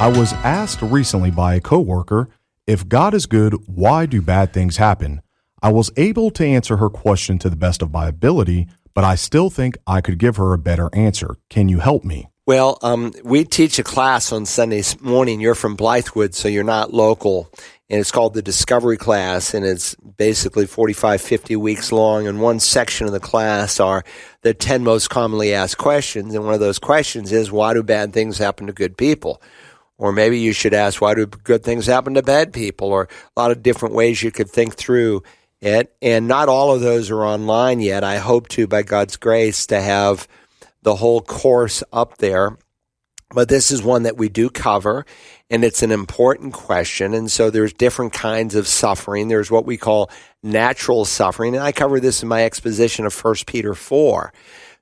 I was asked recently by a coworker, if God is good, why do bad things happen? I was able to answer her question to the best of my ability, but I still think I could give her a better answer. Can you help me? Well, we teach a class on Sunday morning. You're from Blythewood, so you're not local. And it's called the Discovery Class, and it's basically 45, 50 weeks long. And one section of the class are the 10 most commonly asked questions. And one of those questions is, why do bad things happen to good people? Or maybe you should ask, why do good things happen to bad people? Or a lot of different ways you could think through it. And not all of those are online yet. I hope to, by God's grace, to have the whole course up there. But this is one that we do cover, and it's an important question. And so there's different kinds of suffering. There's what we call natural suffering. And I cover this in my exposition of 1 Peter 4.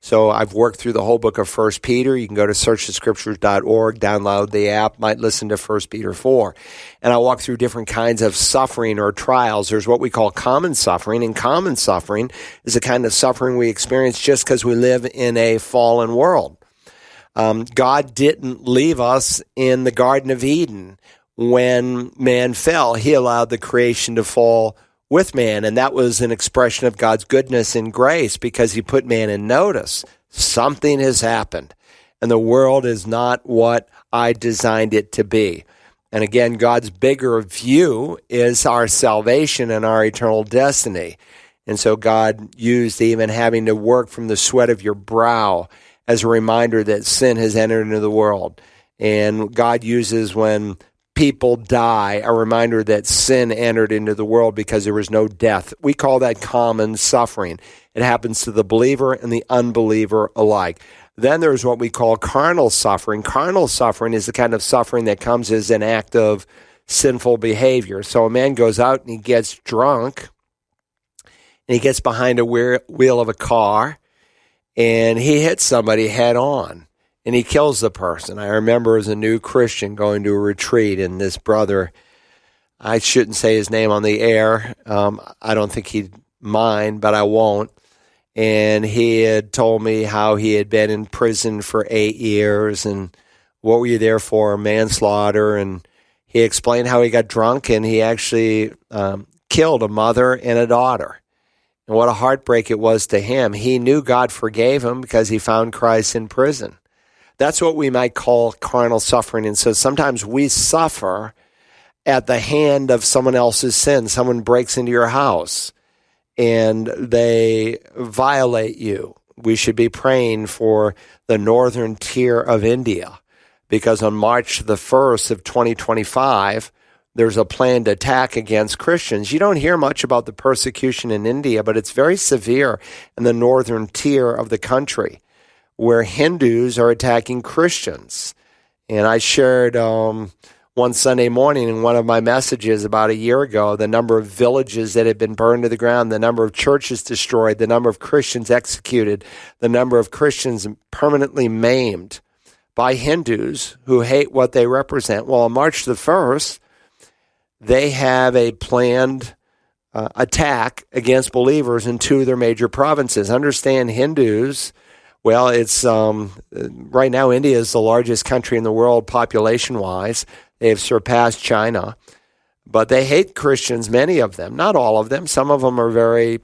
So I've worked through the whole book of 1 Peter. You can go to searchthescriptures.org, download the app, might listen to 1 Peter 4. And I walk through different kinds of suffering or trials. There's what we call common suffering, and common suffering is a kind of suffering we experience just because we live in a fallen world. God didn't leave us in the Garden of Eden when man fell. He allowed the creation to fall with man, and that was an expression of God's goodness and grace because he put man in notice. Something has happened, and the world is not what I designed it to be. And again, God's bigger view is our salvation and our eternal destiny. And so God used even having to work from the sweat of your brow as a reminder that sin has entered into the world. And God uses when people die, a reminder that sin entered into the world because there was no death. We call that common suffering. It happens to the believer and the unbeliever alike. Then there's what we call carnal suffering. Carnal suffering is the kind of suffering that comes as an act of sinful behavior. So a man goes out and he gets drunk, and he gets behind a wheel of a car, and he hits somebody head on. And he kills the person. I remember as a new Christian going to a retreat, and this brother, I shouldn't say his name on the air. I don't think he'd mind, but I won't. And he had told me how he had been in prison for 8 years, and what were you there for? Manslaughter. And he explained how he got drunk, and he actually killed a mother and a daughter. And what a heartbreak it was to him. He knew God forgave him because he found Christ in prison. That's what we might call carnal suffering. And so sometimes we suffer at the hand of someone else's sin. Someone breaks into your house and they violate you. We should be praying for the northern tier of India because on March the 1st of 2025, there's a planned attack against Christians. You don't hear much about the persecution in India, but it's very severe in the northern tier of the country, where Hindus are attacking Christians. And I shared one Sunday morning in one of my messages about a year ago the number of villages that had been burned to the ground, the number of churches destroyed, the number of Christians executed, the number of Christians permanently maimed by Hindus who hate what they represent. Well, on March the 1st, they have a planned attack against believers in two of their major provinces. Understand, Hindus, well, it's right now India is the largest country in the world population-wise. They have surpassed China, but they hate Christians, many of them, not all of them. Some of them are very,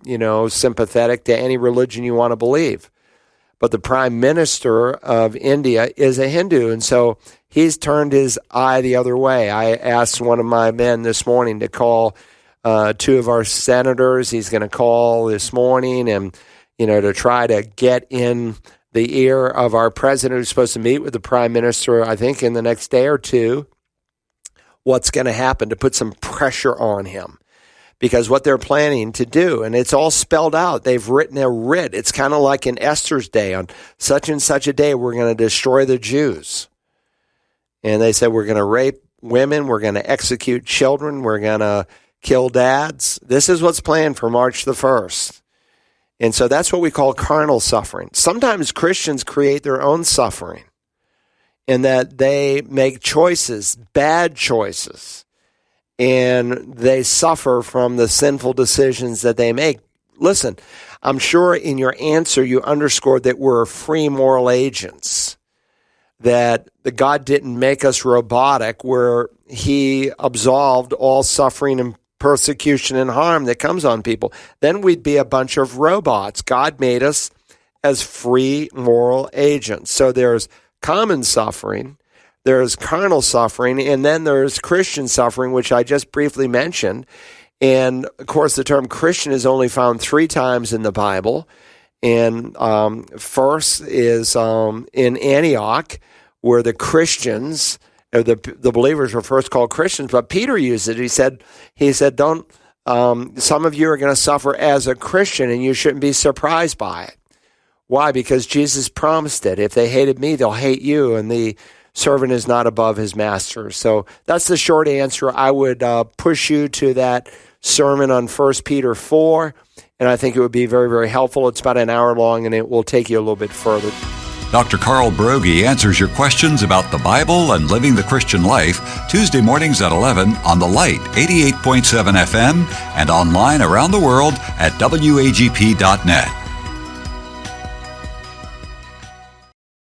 sympathetic to any religion you want to believe. But the prime minister of India is a Hindu, and so he's turned his eye the other way. I asked one of my men this morning to call two of our senators. He's going to call this morning and to try to get in the ear of our president who's supposed to meet with the prime minister, I think, in the next day or two, what's going to happen to put some pressure on him. Because what they're planning to do, and it's all spelled out, they've written a writ. It's kind of like in Esther's day. On such and such a day, we're going to destroy the Jews. And they said, we're going to rape women, we're going to execute children, we're going to kill dads. This is what's planned for March the 1st. And so that's what we call carnal suffering. Sometimes Christians create their own suffering in that they make choices, bad choices, and they suffer from the sinful decisions that they make. Listen, I'm sure in your answer you underscored that we're free moral agents. that the God didn't make us robotic, where he absolved all suffering and persecution and harm that comes on people. Then we'd be a bunch of robots. God made us as free moral agents. So there's common suffering, there's carnal suffering, and then there's Christian suffering, which I just briefly mentioned. And of course, the term Christian is only found 3 times in the Bible. And first is in Antioch, where the Christians, or the believers were first called Christians, but Peter used it. He said, don't, some of you are going to suffer as a Christian, and you shouldn't be surprised by it. Why? Because Jesus promised it. If they hated me, they'll hate you, and the servant is not above his master. So that's the short answer. I would push you to that sermon on 1 Peter 4, and I think it would be very, very helpful. It's about an hour long, and it will take you a little bit further. Dr. Carl Broggi answers your questions about the Bible and living the Christian life Tuesday mornings at 11 on The Light, 88.7 FM, and online around the world at wagp.net.